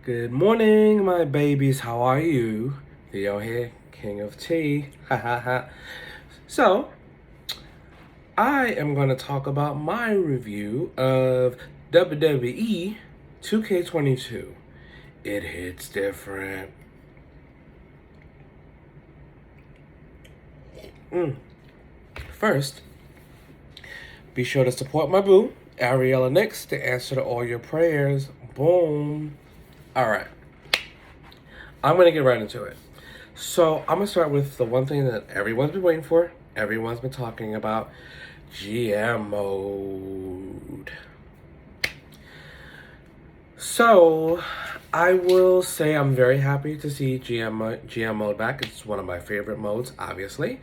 Good morning, my babies. How are you? Theo here, King of Tea. Ha ha ha. So, I am going to talk about my review of WWE 2K22. It hits different. First, be sure to support my boo, Ariella Nix, to answer to all your prayers. Boom. All right. I'm going to get right into it. So I'm going to start with the one thing that everyone's been waiting for. Everyone's been talking about GM mode. So I will say I'm very happy to see GM mode back. It's one of my favorite modes, obviously.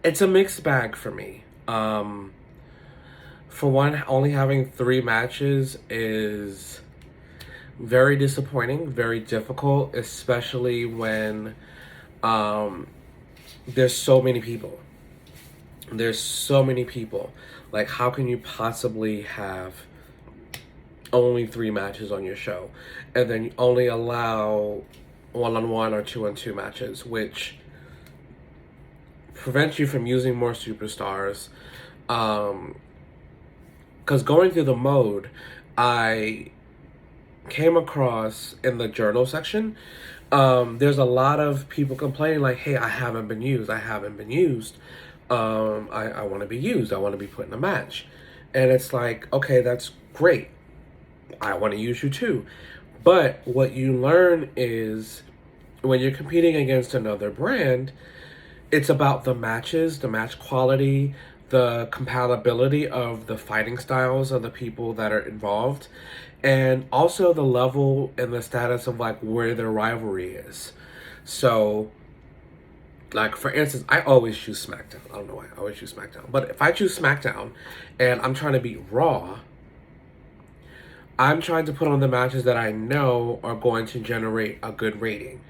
It's a mixed bag for me. For one, only having 3 matches is very disappointing, very difficult, especially when there's so many people. There's so many people. Like, how can you possibly have only 3 matches on your show? And then you only allow 1-on-1 or 2-on-2 matches, which prevents you from using more superstars. Because going through the mode, I came across in the journal section, there's a lot of people complaining like, hey, I haven't been used. I want to be used. I want to be put in a match. And it's like, okay, that's great. I want to use you too. But what you learn is when you're competing against another brand, it's about the matches, the match quality, the compatibility of the fighting styles of the people that are involved, and also the level and the status of like where their rivalry is. So, like, for instance, I always choose SmackDown. I don't know why I always choose SmackDown. But if I choose SmackDown and I'm trying to beat Raw, I'm trying to put on the matches that I know are going to generate a good rating.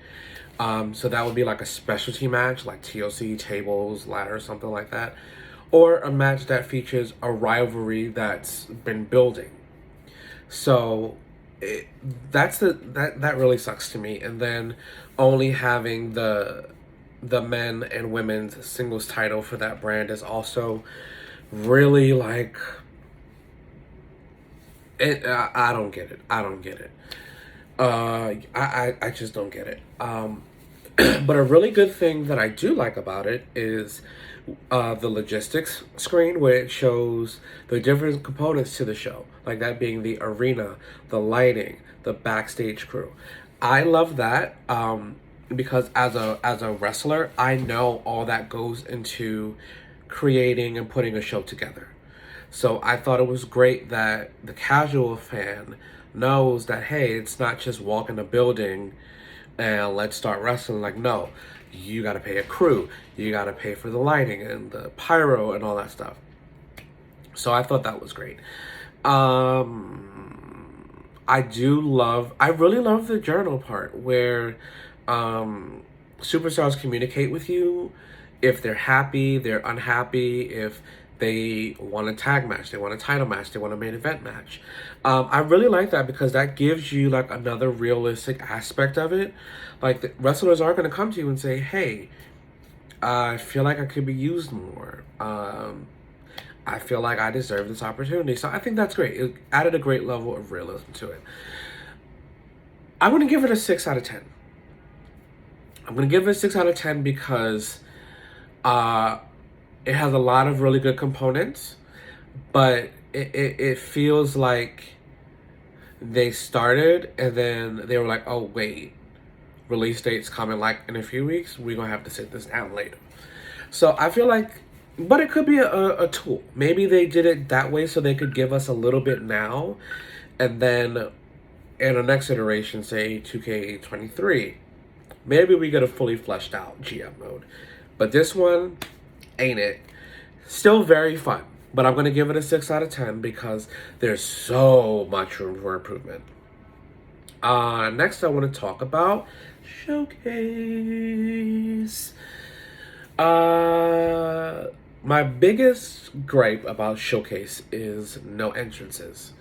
So that would be like a specialty match, like TLC, tables, ladder, something like that. Or a match that features a rivalry that's been building. So that really sucks to me. And then only having the men and women's singles title for that brand is also really like it. I don't get it. I don't get it. I just don't get it. But a really good thing that I do like about it is the logistics screen where it shows the different components to the show, like that being the arena, the lighting, the backstage crew. I love that because as a wrestler, I know all that goes into creating and putting a show together. So I thought it was great that the casual fan knows that, hey, it's not just walk in a building and let's start wrestling. Like, no, you got to pay a crew. You got to pay for the lighting and the pyro and all that stuff. So I thought that was great. I really love the journal part where superstars communicate with you if they're happy, they're unhappy, if they want a tag match, they want a title match, they want a main event match. I really like that because that gives you like another realistic aspect of it. Like, the wrestlers are going to come to you and say, hey, I feel like I could be used more. I feel like I deserve this opportunity. So I think that's great. It added a great level of realism to it. I'm going to give it a 6 out of 10. I'm going to give it a 6 out of 10 because it has a lot of really good components, but it feels like they started and then they were like, oh, wait, release date's coming like in a few weeks. We're going to have to sit this down later. So I feel like, but it could be a tool. Maybe they did it that way so they could give us a little bit now, and then in the next iteration, say 2K23, maybe we get a fully fleshed out GM mode. But this one ain't it. Still very fun, but I'm going to give it a 6 out of 10 because there's so much room for improvement. Next, I want to talk about Showcase. My biggest gripe about Showcase is no entrances.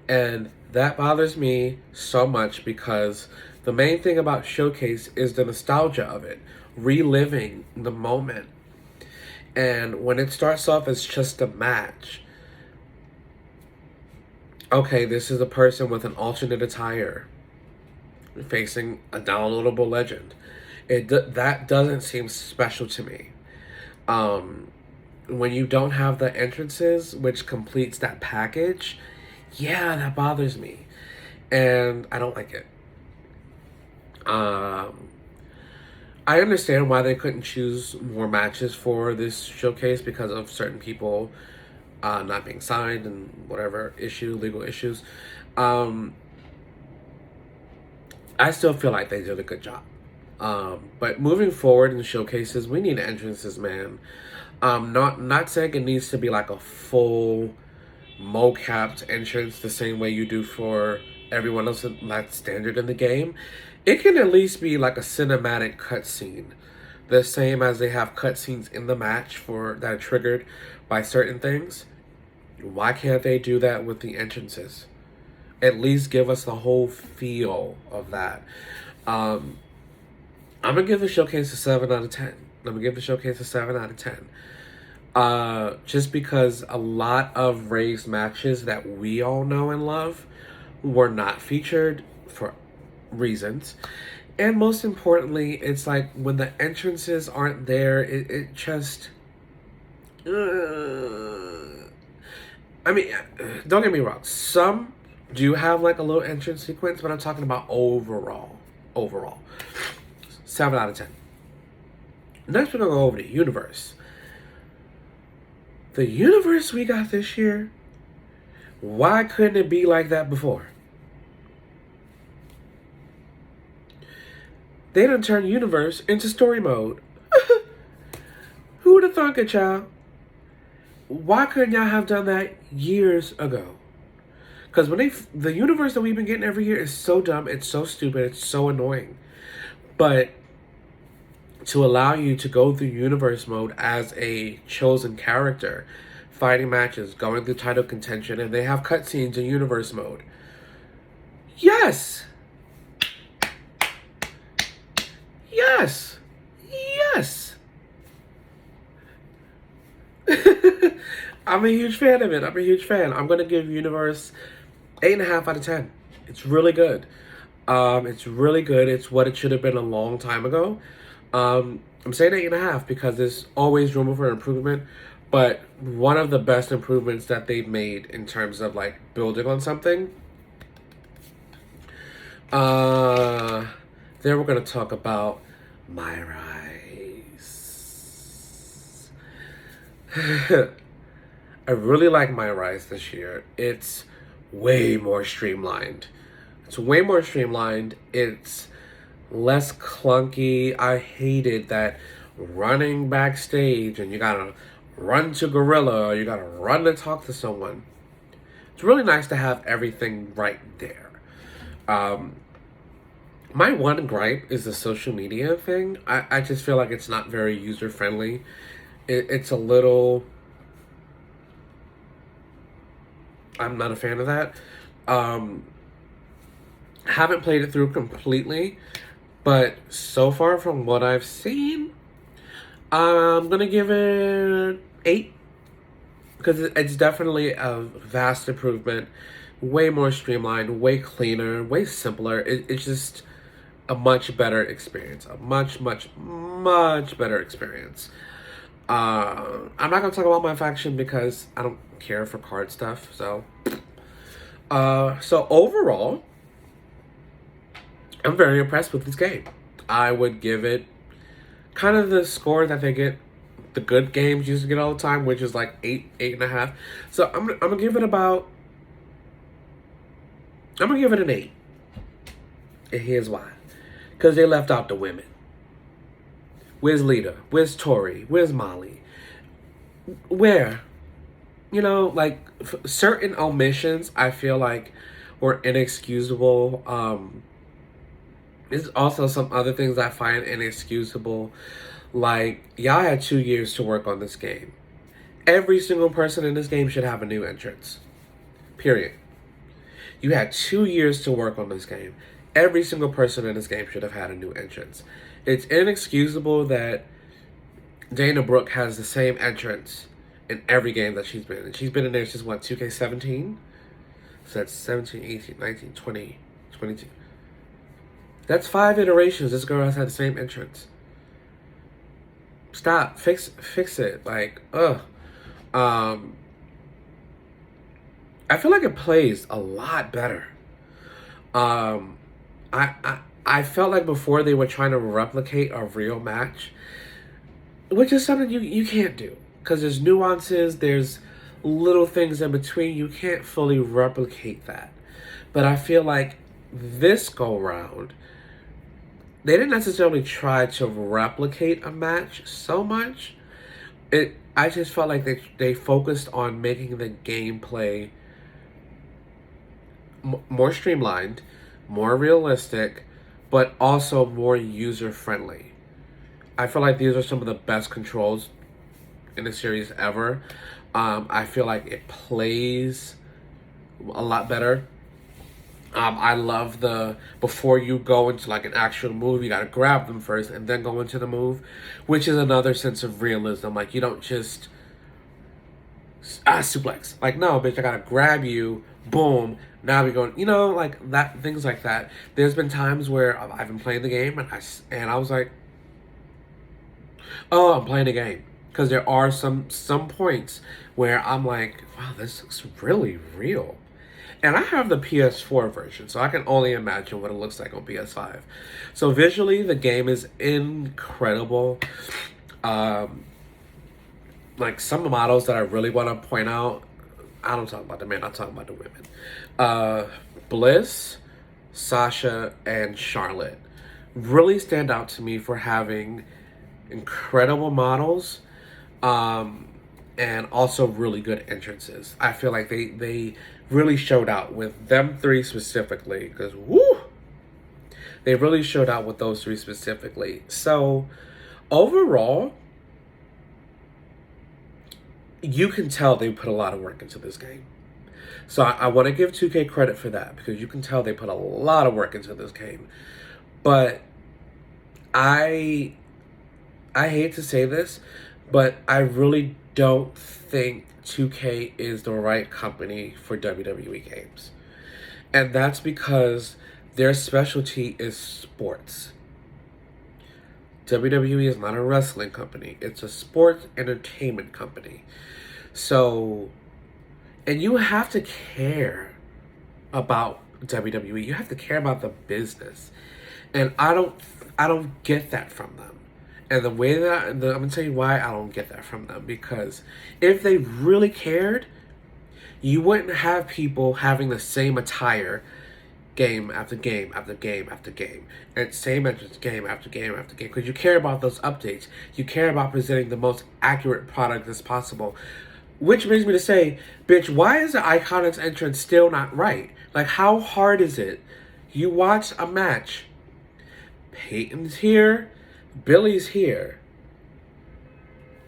And that bothers me so much because the main thing about Showcase is the nostalgia of it, reliving the moment. And when it starts off as just a match, okay, this is a person with an alternate attire facing a downloadable legend. That doesn't seem special to me. Um, when you don't have the entrances, which completes that package, yeah, that bothers me, and I don't like it. Um, I understand why they couldn't choose more matches for this showcase because of certain people not being signed and whatever legal issues. Um, I still feel like they did a good job. But moving forward in the showcases, we need entrances, man. Not saying it needs to be like a full mo-capped entrance the same way you do for everyone else that's standard in the game. It can at least be like a cinematic cutscene, the same as they have cutscenes in the match for that are triggered by certain things. Why can't they do that with the entrances? At least give us the whole feel of that. Um, I'm gonna give the showcase a 7 out of 10. I'm gonna give the showcase a 7 out of 10. Just because a lot of raised matches that we all know and love were not featured for reasons. And most importantly, it's like when the entrances aren't there, it just. I mean, don't get me wrong. Some do have like a little entrance sequence, but I'm talking about overall. Overall. 7 out of 10. Next, we're going to go over the universe. The universe we got this year, why couldn't it be like that before? They done turned universe into story mode. Who would have thunk it, child? Why couldn't y'all have done that years ago? Because the universe that we've been getting every year is so dumb, it's so stupid, it's so annoying. But to allow you to go through universe mode as a chosen character, fighting matches, going through title contention, and they have cutscenes in universe mode. Yes! Yes! Yes! I'm a huge fan of it. I'm a huge fan. I'm going to give Universe 8.5 out of 10. It's really good. It's really good. It's what it should have been a long time ago. I'm saying 8.5 because there's always room for improvement. But one of the best improvements that they've made in terms of like building on something. Then we're going to talk about MyRise. I really like MyRise this year. It's way more streamlined. It's way more streamlined. It's less clunky. I hated that running backstage and you gotta run to Gorilla or you gotta run to talk to someone. It's really nice to have everything right there. My one gripe is the social media thing. I just feel like it's not very user friendly. It's a little. I'm not a fan of that. Haven't played it through completely, but so far from what I've seen, I'm gonna give it 8 because it's definitely a vast improvement, way more streamlined, way cleaner, way simpler. It's just a much better experience, a much better experience. I'm not gonna talk about my faction because I don't care for card stuff. So overall, I'm very impressed with this game. I would give it kind of the score that they get, the good games used to get all the time, which is like 8.5. So I'm gonna give it about. I'm gonna give it an 8. And here's why: because they left out the women. Where's Lita? Where's Tori? Where's Molly? Where? You know, like certain omissions I feel like were inexcusable. There's also some other things I find inexcusable. Like, y'all had 2 years to work on this game. Every single person in this game should have a new entrance. Period. You had 2 years to work on this game. Every single person in this game should have had a new entrance. It's inexcusable that Dana Brooke has the same entrance in every game that she's been in. She's been in there since, what, 2K17? So that's 17, 18, 19, 20, 22. That's 5 iterations. This girl has had the same entrance. Stop. Fix it. Like, ugh. I feel like it plays a lot better. I felt like before they were trying to replicate a real match, which is something you can't do, because there's nuances, there's little things in between. You can't fully replicate that. But I feel like this go round, they didn't necessarily try to replicate a match so much. I just felt like they focused on making the gameplay more streamlined, more realistic, but also more user-friendly. I feel like these are some of the best controls in the series ever. I feel like it plays a lot better. I love before you go into like an actual move, you gotta grab them first and then go into the move, which is another sense of realism. Like, you don't just suplex. Like, no, bitch, I gotta grab you, boom, now we're going, like that, things like that. There's been times where I've been playing the game and I was like, oh, I'm playing the game. Because there are some points where I'm like, wow, this looks really real. And I have the PS4 version, so I can only imagine what it looks like on PS5. So visually, the game is incredible. Like, some models that I really want to point out, I don't talk about the men, I talk about the women. Bliss, Sasha, and Charlotte really stand out to me for having incredible models, and also really good entrances. I feel like they really showed out with them three specifically, because they really showed out with those three specifically. So overall, you can tell they put a lot of work into this game. So I want to give 2K credit for that, because you can tell they put a lot of work into this game. But I hate to say this, but I really don't think 2K is the right company for WWE games. And that's because their specialty is sports. WWE is not a wrestling company. It's a sports entertainment company. So, and you have to care about WWE. You have to care about the business. And I don't get that from them. And the way that I'm going to tell you why I don't get that from them. Because if they really cared, you wouldn't have people having the same attire game after game after game after game. And same entrance game after game after game. Because you care about those updates. You care about presenting the most accurate product as possible. Which brings me to say, bitch, why is the Iconics entrance still not right? Like, how hard is it? You watch a match. Peyton's here. Billy's here.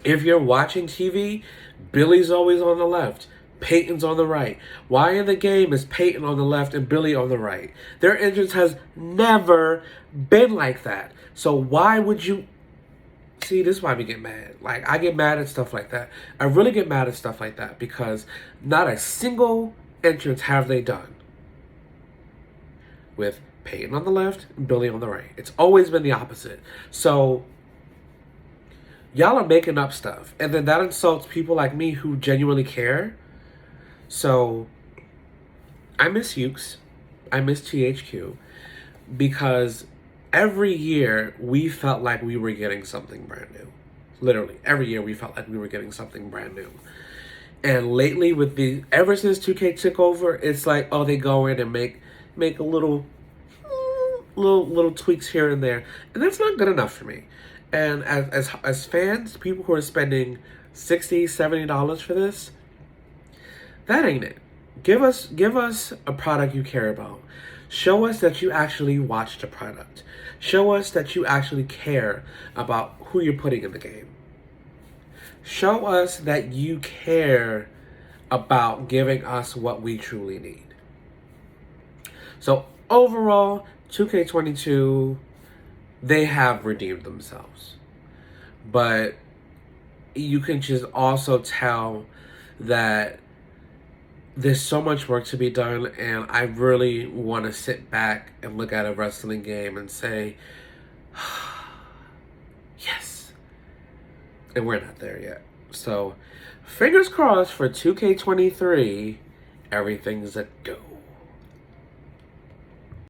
If you're watching TV, Billy's always on the left. Peyton's on the right. Why in the game is Peyton on the left and Billy on the right? Their entrance has never been like that. So why would you... See, this is why we get mad. Like, I get mad at stuff like that. I really get mad at stuff like that because not a single entrance have they done with Peyton on the left and Billy on the right. It's always been the opposite. So y'all are making up stuff. And then that insults people like me who genuinely care. So I miss Ukes. I miss THQ. Because every year we felt like we were getting something brand new. Literally, every year we felt like we were getting something brand new. And lately ever since 2K took over, it's like, oh, they go in and make a little tweaks here and there, and that's not good enough for me. And as fans, people who are spending $60-$70 for this, that ain't it. Give us a product you care about. Show us that you actually watched the product. Show us that you actually care about who you're putting in the game. Show us that you care about giving us what we truly need. So overall, 2K22, they have redeemed themselves. But you can just also tell that there's so much work to be done, and I really want to sit back and look at a wrestling game and say, yes. And we're not there yet. So, fingers crossed for 2K23, everything's a go.